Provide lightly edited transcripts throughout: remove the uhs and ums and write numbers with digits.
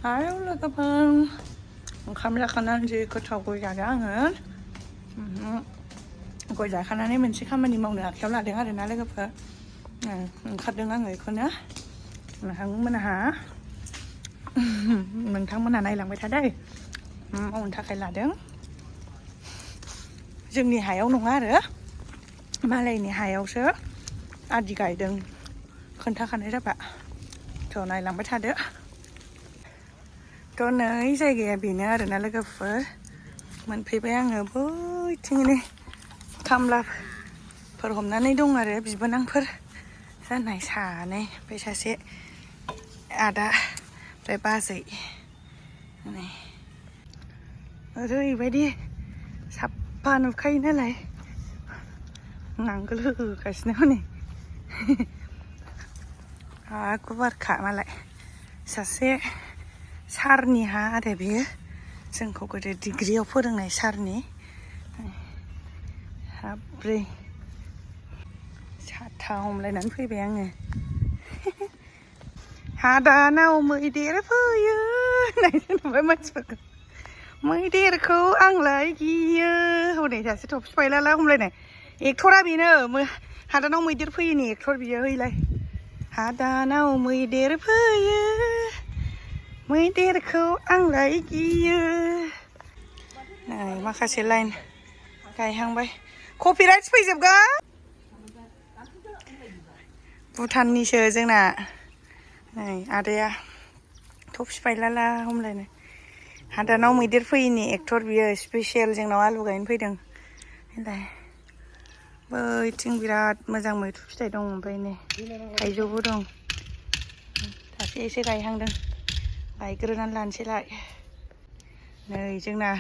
आरो लोगोफोर ओंखाम जाखांनानै जि गोथाव गय जादों आङो गय जाखांनानै मोनसे खामानि मावनो आखायाव लादों आरोना लोगोफोर ओंखारदों आङो बेखौनो नोंथांमोनहा नायलांबाय था दै मावनो थाखाय लादों जोंनि हायाव नङा आरो मालायनि हायावसो आदि गायदों खोन्थाखानाय जाबा थ' नायलांबाय थादो थ' नै जायगाया बेनो आरोना लोगोफोर मोनफैबाय आङो बैथिंनि खामलाफोर हमनानै दं आरो बिबोनांफोर जानाय सानै ओमफ्राय सासे आदा ओमफ्राय बाजै नै ओरैबायदि साफा नुखायो नालाय नांगोल होगासिनो हनै गुवारखा मालाय सासे सारनि हा आरो बेयो जोंखौ गोदो डिग्रियाव फोरोंनाय सारनि साब्रै साथा हमलायनानै फैबाय आङो हादानाव मैदेर फैयो होननायसो नुबाय मानसिफोरखौ मैदेरखौ आंलाय गियो हनै सासे थफि फायलाला हमलायनाय एक्टरा बेनो हादानाव मैदेर फैयोनि एक्टर बियो हैलाय हादानाव मैदेर फैयो मैदेरखौ आंलाय गियो नै माखासे लाइन गायहांबाय कपिराइट्स फैजोबगोन भुटाननिसो जोंना नै आदाया थफि फायलाला हमलायनाय हादानाव मैदेर फैयिनि एक्टर बियो स्पेसियेल जोंनाव आलु गायनो फैदों नालाय बैथिं बिराद मोजां मैथ्रु फिथाइ दं ओमफ्राय नै थाइजौबो दं दासो एसे गायहांदों गायग्रोनानै लानोसैलाय नै जोंना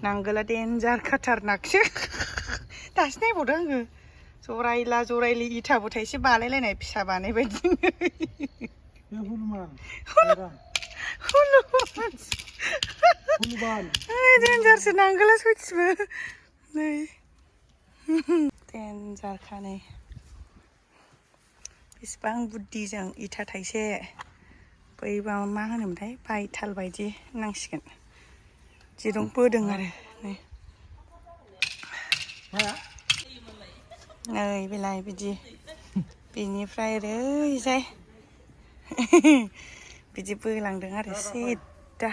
नांगोला देन्जार खाथारनाकसो दासो नायबावदों आङो जरायला जरायलि इथाबो थाइसे बानायलायनाय फिसा बानायबायदि देन्जारसो नांगोला सयथिबो नै देन्जारखा नै बेसेबां बुद्धिजों इथा थाइसे बैबा मा होनोमोनथाय बायथाल बायदि नांसिगोन दिरुं बोदों आरो नै बेलाय बिदि बिनिफ्राय ओरैजाय बिदि बोलांदों आरो सिदा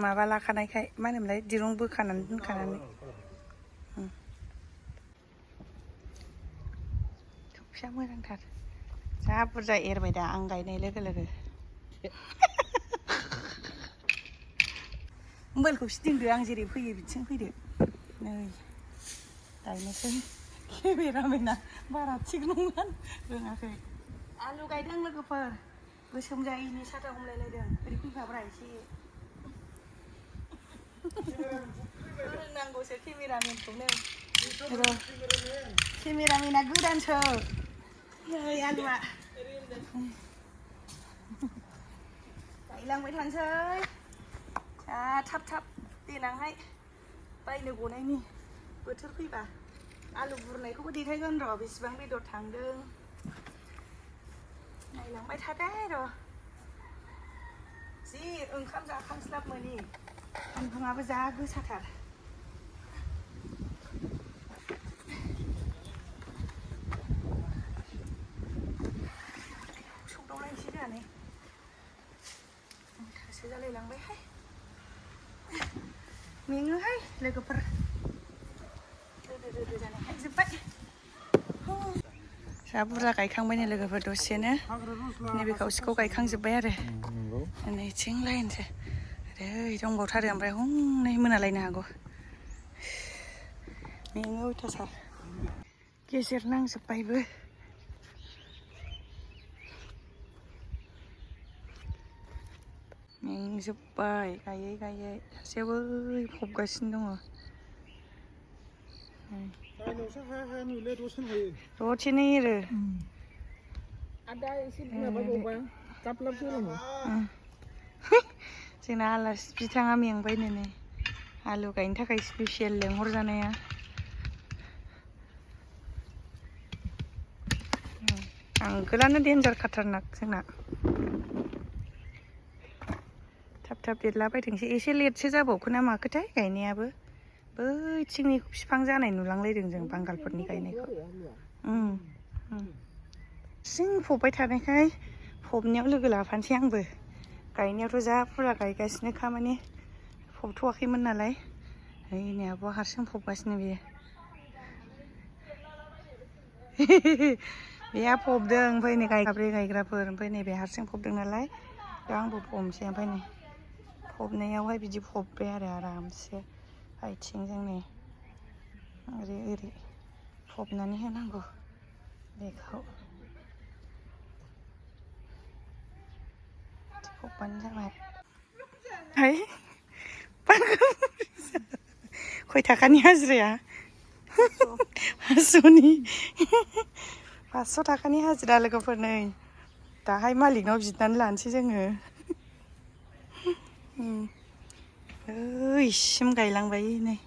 माबा लाखानायखाय मा होनोमोनलाय दिरुं बोखानानै दोनखानानै थफिया मोजांथार जा बुरजा एरबाय दा आं गायनाय लोगो लोगो मबाइलखौ फिदिंदो आं जेरै फैयो बिथिं फैदो नै गायनोसै केमेरामेना बारा थिग नङा रोङाखै आलु गायदों लोगोफोर गोसोम जायिनि साथा हमलायलायदों ओरै फैफाब्रा एसे फोरोंनांगौसो केमेरामेनखौनो केमेरामेना गोदानसो नै आलुआ गायलांबाय थानोसै जा थाब थाब देनांहाय बायनो गनायनि बोथोर फैबा आलु बुरनायखौबो देखायगोन र' बेसेबां बेदर थांदों नायलांबाय थादे र' जि ओंखाम जाखांस्लाब मोनि सान्दुङाबो जा गोसाथार सौदावलायनोसै जानानै थासो जालायलांबायहाय मेङोहाय लोगोफोर रोदो जानायखाय जोब्बाय जा बुरजा गायखांबायनो लोगोफोर दसेनो नैबे खावसेखौ गायखांजोब्बाय आरो नैथिं लायनोसै ओरै दंबावथारो ओमफ्राय हनै मोनालायनो हागौ मेङो अयथासार गेजेर नांजोब्बायबो मेंजोब्बाय गायै गायै सासेयाबो फबगासिनो दङ दसेनो एरो जोंना आलासि बिथाङा मेंबायनो नै आलु गायनो थाखाय स्पेसियेल लेंहरजानाया आंगोलानो देन्जार खाथारनाक जोंना थाब देरलाबायथोंसै एसे लेटसो जाबावखोना माखोथाय गायनायाबो बैथिंनि बिफां जानाय नुलांलायदों जों बांगालफोरनि गायनायखौ सिं फबबाय थानायखाय फबनायाव लोगो लाफानोसै आंबो गायनायावथ' जा फुरा गायगासिनोखा माने फबथ'वाखैमोन नालाय नै आब'आ हारसिं फबगासिनो बियो बेहा फबदों ओमफ्राय नै गायग्राब्रै गायग्राफोर ओमफ्राय नैबे हारसिं फबदों नालाय दा आंबो फबनोसै ओमफ्राय नै फबनायावहाय बिदि फबबाय आरो आरामसे आथिंजों नै ओरै ओरै फबनानै होनांगौ बेखौ फबबानो जाबाय हाय खय थाखानि हाजिराया 500 थाखानि हाजिरा लोगोफोर नै दाहाय मालिकनाव बिनानै लानोसै जोङो ओइसिम गायलांबाय नै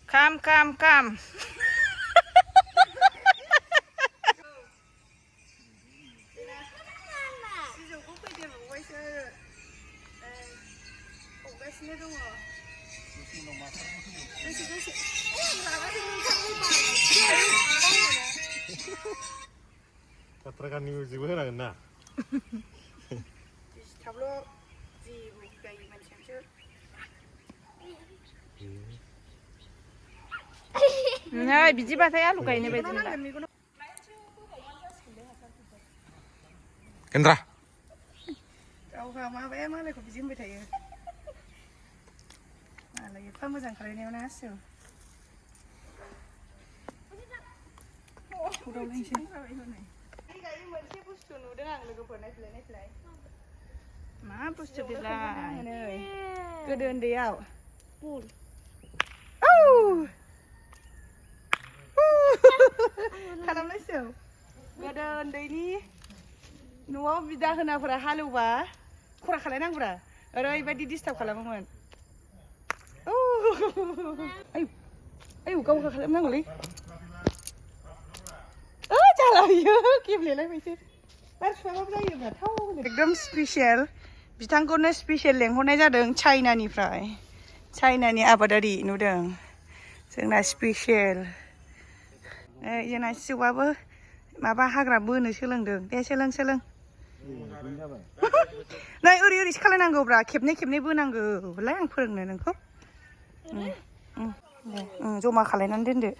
काम सिजौखौ फैदेरबावबायसो फबगासिनो दङ बाथ्राखाननि मिउजिकबो होनांगोन ना डिसटार्बल' जेबो गायै मानसियासो नै बिदिबाथाय आलु गायनो बायदि मोनला केन्द्रा गावहा माबाया मालायखौ बिदि होनबाय थायो मालाय एफा मोजां खालायनायाव नासो मोनसे बुस्थु नुदों आं लोगोफोर नायफ्लाय मा बुस्थु बेलाय गोदो उन्दैयाव खालामनायसो गोदो उन्दैनि न'आव बिदा होनाफोरा हालेवबा खरा खालायनांगौरा ओरैबायदि डिस्टार्ब खालामोमोन आयौ गावहा खालामनांगौलै जाला बियो गेब्लेलायबायसो बार सुवाबाबो जायोब्ला थाव एकदम स्पेसियेल बिथांखौनो स्पेसियेल लेंहरनाय जादों चाइनानि आबादारि नुदों जोंना स्पेसियेल जोंना सिजौआबो माबा हाग्रा बोनो सोलोंदों दे सोलों नै ओरैसो खालायनांगौब्रा खेबनै बोनांगौलाय आं फोरोंनो नोंखौ जमा खालायनानै दोनदो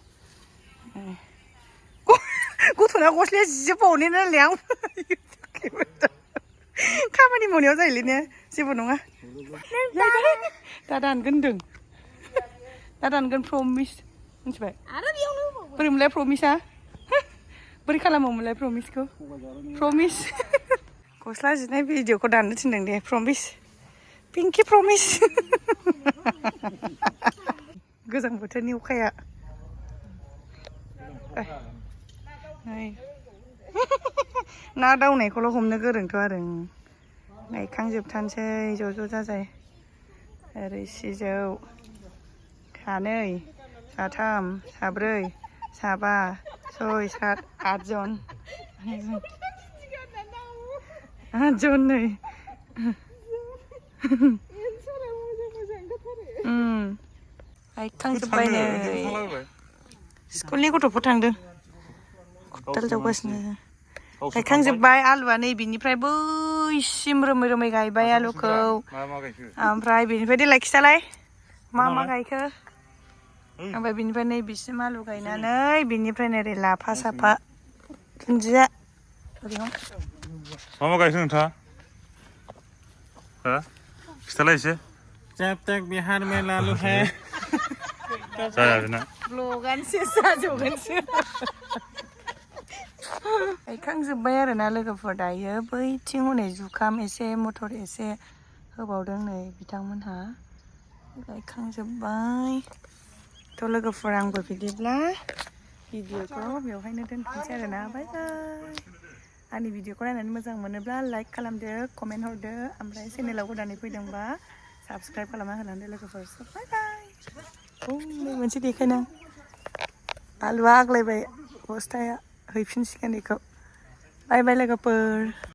गथ'ना गस्लाया जिजोबबावनो नालाय आं खामानि मावनायाव जायोलै ने जेबो नङा दा दानगोन प्रमिस मिथिबाय बोरै मोनलाय प्रमिसा बोरै खालामोमोनलाय प्रमिसखौ प्रमिस गस्ला जिनाय भिडिअखौ दाननो थिनदों दे प्रमिस पिंकि प्रमिस गोजां बोथोरनि अखाया ना दावनायखौल' हमनो गोरोंथ' आरो गायखांजोबथारसै ज' जाजाय ओरै सिजौ सानै साथाम साब्रै साबा 6 7 8 जन 8 जन नै गायखांजोब्बाय नै स्कुलनि गथ'फोर थांदों खदाल जावगासिनो गायखांजोब्बाय आलुआ नै बिनिफ्राय बैसिम रोमै गायबाय आलुखौ ओमफ्राय बिनिफ्राय देलाय खिथालाय मा गायखो ओमफ्राय बिनिफ्राय नै बिसिम आलु गायनानै बिनिफ्राय ओरै लाफा साफा दुन्दिया मा गायखो नोंथाङा खिथालाय एसे जब तक बिहार में लालू है जाया बेना ब्लगानोसो जाजोबगोनसो गायखांजोब्बाय आरोना लोगोफोर दायो बैथिं हनै जुखाम एसे मटर एसे होबावदों नै बिथांमोनहा गायखांजोब्बाय थ' लोगोफोर आंबो बिदिब्ला भिडिअखौ बेवहायनो दोनथ'नोसै आरोना बाय बाय आंनि भिडिअखौ नायनानै मोजां मोनोब्ला लाइक खालामदो कमेन्ट हरदो ओमफ्राय चेनेलाव गोदानै फैदोंबा साबस्क्राइब खालामना होलांदो लोगोफोर बाय बाय मोनसे देखायना आलुआ आग्लायबाय बस्थाया हैफिनसिगोन बेखौ बाय बाय लोगोफोर